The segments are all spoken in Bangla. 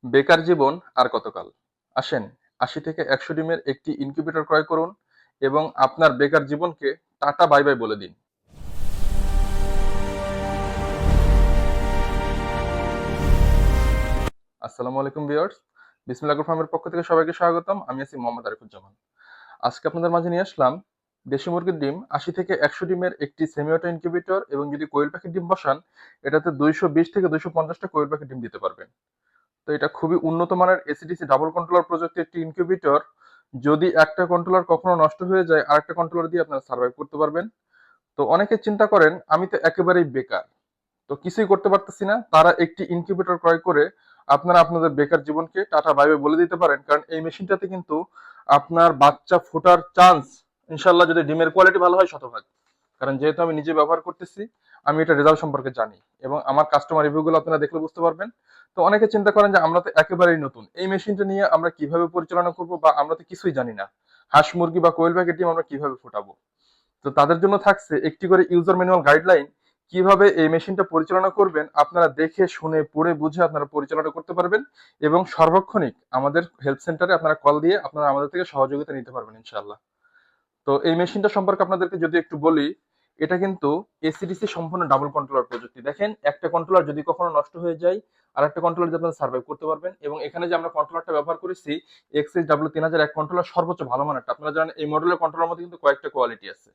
বেকার জীবন আর কতকাল? আসেন ৮০ থেকে ১০০ ডিমের একটি ইনকিউবেটর ক্রয় করুন এবং আপনার বেকার জীবনকে টাটা বাই বাই বলে দিন। আসসালামু আলাইকুম ভিউয়ার্স। বিসমিল্লাহ ফার্মের পক্ষ থেকে সবাইকে স্বাগতম। আমি আছি মোহাম্মদ আরিফুজ্জামান। আজকে আপনাদের মাঝে নিয়ে আসলাম দেশি মুরগির ডিম ৮০ থেকে ১০০ ডিমের একটি সেমি অটো ইনকিউবেটর এবং যদি কোয়েল পাখির ডিম বসান এটাতে ২২০ থেকে ২৫০টা কোয়েল পাখির ডিম দিতে পারবেন। তো এটা খুবই উন্নত মানের এসিডিসি ডাবল কন্ট্রোলার প্রযুক্তির একটি ইনকিউবেটর। যদি একটা কন্ট্রোলার কখনো নষ্ট হয়ে যায় আরেকটা কন্ট্রোলার দিয়ে আপনারা সার্ভাইভ করতে পারবেন। তো অনেকে চিন্তা করেন আমি তো একেবারেই বেকার, তো কিছুই করতে পারতেছি না, তারা একটি ইনকিউবেটর ক্রয় করে আপনারা আপনাদের বেকার জীবনকে টাটা বাই বাই বলে দিতে পারেন। কারণ এই মেশিনটাতে কিন্তু আপনার বাচ্চা ফোটার চান্স ইনশাল্লাহ যদি ডিমের কোয়ালিটি ভালো হয় শতভাগ। কারণ যেহেতু আমি নিজে ব্যবহার করতেছি, আমি এটা রেজাল্ট সম্পর্কে জানি এবং আমার কাস্টমার রিভিউগুলো আপনারা দেখলে বুঝতে পারবেন। তো অনেকে চিন্তা করেন যে আমরা তো একেবারেই নতুন, এই মেশিনটা নিয়ে আমরা কিভাবে পরিচালনা করব, বা আমরা তো কিছুই জানি না, হাঁস মুরগি বা কোয়েল পাখির ডিম আমরা কিভাবে ফোটাবো। তো তাদের জন্য থাকছে একটি করে ইউজার ম্যানুয়াল গাইডলাইন, কিভাবে এই মেশিনটা পরিচালনা করবেন আপনারা দেখে শুনে পড়ে বুঝে আপনারা পরিচালনা করতে পারবেন এবং সর্বক্ষণিক আমাদের হেল্প সেন্টারে আপনারা কল দিয়ে আপনারা আমাদের থেকে সহযোগিতা নিতে পারবেন ইনশাআল্লাহ। তো এই মেশিনটা সম্পর্কে আপনাদেরকে যদি একটু বলি, এটা কিন্তু এসিডিসি সম্পূর্ণ ডাবল কন্ট্রোলার প্রযুক্তি। দেখেন একটা কন্ট্রোলার যদি কখনো নষ্ট হয়ে যায় আর একটা কন্ট্রোলার দিয়ে আপনারা সার্ভাইভ করতে পারবেন। এবং এখানে যে আমরা কন্ট্রোলারটা ব্যবহার করেছি এক্সএস ডাব্লিউ 3000 এক কন্ট্রোলার সর্বোচ্চ ভালো মানের। আপনারা জানেন এই মডেলের কন্ট্রোলার মধ্যে কিন্তু কয়েকটা কোয়ালিটি আছে।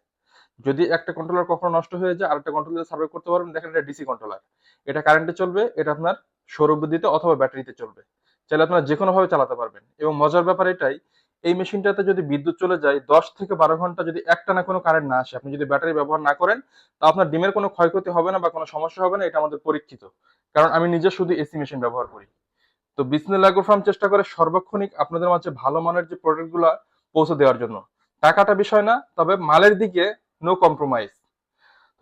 যদি একটা কন্ট্রোলার কখনো নষ্ট হয়ে যায় আরেকটা কন্ট্রোলার সার্ভাইভ করতে পারবেন। দেখেন এটা ডিসি কন্ট্রোলার, এটা কারেন্টে চলবে, এটা আপনার সৌর বিদ্যুতে অথবা ব্যাটারিতে চলবে, চাইলে আপনারা যে কোনো ভাবে চালাতে পারবেন। এবং মজার ব্যাপার এটাই, এই মেশিনটাতে যদি বিদ্যুৎ চলে যায় 10 থেকে 12 ঘন্টা যদি একটানা কোনো কারেন্ট না আসে, আপনি যদি ব্যাটারি ব্যবহার না করেন, তা আপনার ডিমের কোনো ক্ষয়ক্ষতি হবে না বা কোনো সমস্যা হবে না। এটা আমাদের পরীক্ষিত, কারণ আমি নিজে শুধু এসি মেশিন ব্যবহার করি। তো বিসমিল্লাহ এগ্রো ফার্ম চেষ্টা করে সর্বক্ষণিক আপনাদের মাঝে ভালো মানের যে প্রোডাক্ট গুলা পৌঁছে দেওয়ার জন্য। টাকাটা বিষয় না, তবে মালের দিকে নো কম্প্রোমাইজ।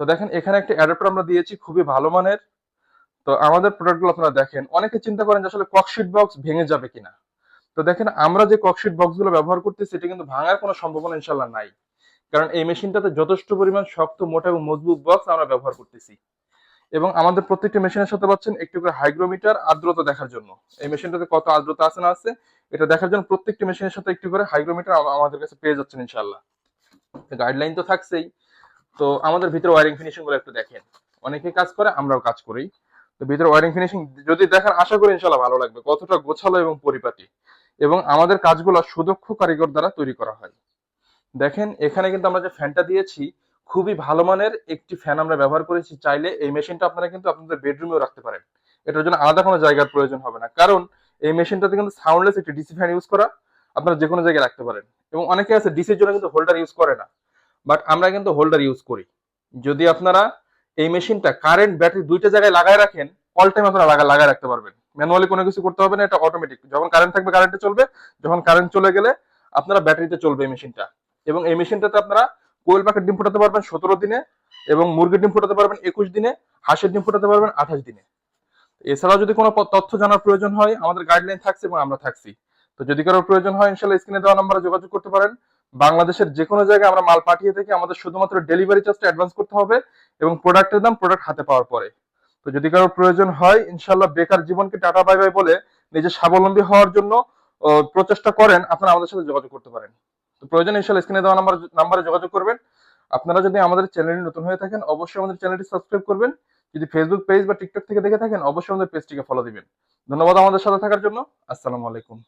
তো দেখেন এখানে একটা অ্যাডাপ্টার আমরা দিয়েছি খুবই ভালো মানের। তো আমাদের প্রোডাক্ট গুলো আপনারা দেখেন, অনেকে চিন্তা করেন যে আসলে ককশিট বক্স ভেঙে যাবে কিনা। তো দেখেন আমরা যে ককশিট বক্স গুলো ব্যবহার করতেছি এটা কিন্তু ভাঙার কোনো সম্ভাবনা ইনশাল্লাহ নাই। কারণ এই মেশিনটাতে যথেষ্ট পরিমাণ শক্ত মোটা এবং মজবুত বক্স আমরা ব্যবহার করতেছি। এবং আমাদের প্রত্যেকটি মেশিনের সাথে পাচ্ছেন একটি করে হাইগ্রোমিটার আর্দ্রতা দেখার জন্য। এই মেশিনটাতে কত আর্দ্রতা আছে না আছে এটা দেখার জন্য প্রত্যেকটি মেশিনের সাথে একটি করে হাইগ্রোমিটার আমাদের কাছে পেয়ে যাচ্ছেন ইনশাল্লাহ। গাইডলাইন তো থাকছেই। তো আমাদের ভিতরে ওয়ারিং ফিনিশিং গুলো একটু দেখেন, অনেকে কাজ করে আমরাও কাজ করি। তো ভিতরে ওয়ারিং ফিনিশিং যদি দেখেন আশা করি ইনশাল্লাহ ভালো লাগবে, কতটা গোছালো এবং পরিপাটি। এবং আমাদের কাজগুলো সুদক্ষ কারিগর দ্বারা তৈরি করা হয়। দেখেন এখানে কিন্তু আমরা যে ফ্যানটা দিয়েছি খুবই ভালো মানের একটি ফ্যান আমরা ব্যবহার করেছি। চাইলে এই মেশিনটা আপনারা কিন্তু আপনাদের বেডরুমেও রাখতে পারেন, এটার জন্য আলাদা কোনো জায়গার প্রয়োজন হবে না। কারণ এই মেশিনটাতে কিন্তু সাউন্ডলেস একটি ডিসি ফ্যান ইউজ করা, আপনারা যে কোনো জায়গায় রাখতে পারেন। এবং অনেকে আছে ডিসির জন্য কিন্তু হোল্ডার ইউজ করে না, বাট আমরা কিন্তু হোল্ডার ইউজ করি। যদি আপনারা এই মেশিনটা কারেন্ট ব্যাটারি দুইটা জায়গায় লাগায় রাখেন, অল টাইম আপনারা লাগায় রাখতে পারবেন। ম্যানুয়ালি কোনো কিছু করতে হবে না, এটা অটোমেটিক। যখন কারেন্ট থাকবে কারেন্টে চলবে, যখন কারেন্ট চলে গেলে আপনারা ব্যাটারিতে চলবে এই মেশিনটা। এবং এই মেশিনটাতে আপনারা কোয়েল পাখির ডিম ফোটাতে পারবেন 17 দিনে, এবং মুরগির ডিম ফোটাতে পারবেন 21 দিনে, হাঁসের ডিম ফোটাতে পারবেন 28 দিনে। এছাড়াও যদি কোনো তথ্য জানার প্রয়োজন হয় আমাদের গাইডলাইন থাকছে এবং আমরা থাকছি। তো যদি কারোর প্রয়োজন হয় ইনশাল্লাহ স্ক্রিনে দেওয়া নাম্বারে যোগাযোগ করতে পারেন। বাংলাদেশের যে কোনো জায়গায় আমরা মাল পাঠিয়ে থাকি, আমাদের শুধুমাত্র ডেলিভারি চার্জটা অ্যাডভান্স করতে হবে এবং প্রোডাক্টের দাম প্রোডাক্ট হাতে পাওয়ার পরে। তো যদি কারোর প্রয়োজন হয় ইনশাল্লাহ বেকার জীবনকে টাটা বাই বাই বলে নিজে স্বাবলম্বী হওয়ার জন্য প্রচেষ্টা করেন, আপনারা আমাদের সাথে যোগাযোগ করতে পারেন। তো প্রয়োজন ইনশাল্লাহ স্ক্রিনে দেওয়া নাম্বারে যোগাযোগ করবেন। আপনারা যদি আমাদের চ্যানেলে নতুন হয়ে থাকেন অবশ্যই আমাদের চ্যানেলটি সাবস্ক্রাইব করবেন। যদি ফেসবুক পেজ বা টিকটক থেকে দেখে থাকেন অবশ্যই আমাদের পেজটিকে ফলো দিবেন। ধন্যবাদ আমাদের সাথে থাকার জন্য। আসসালামু আলাইকুম।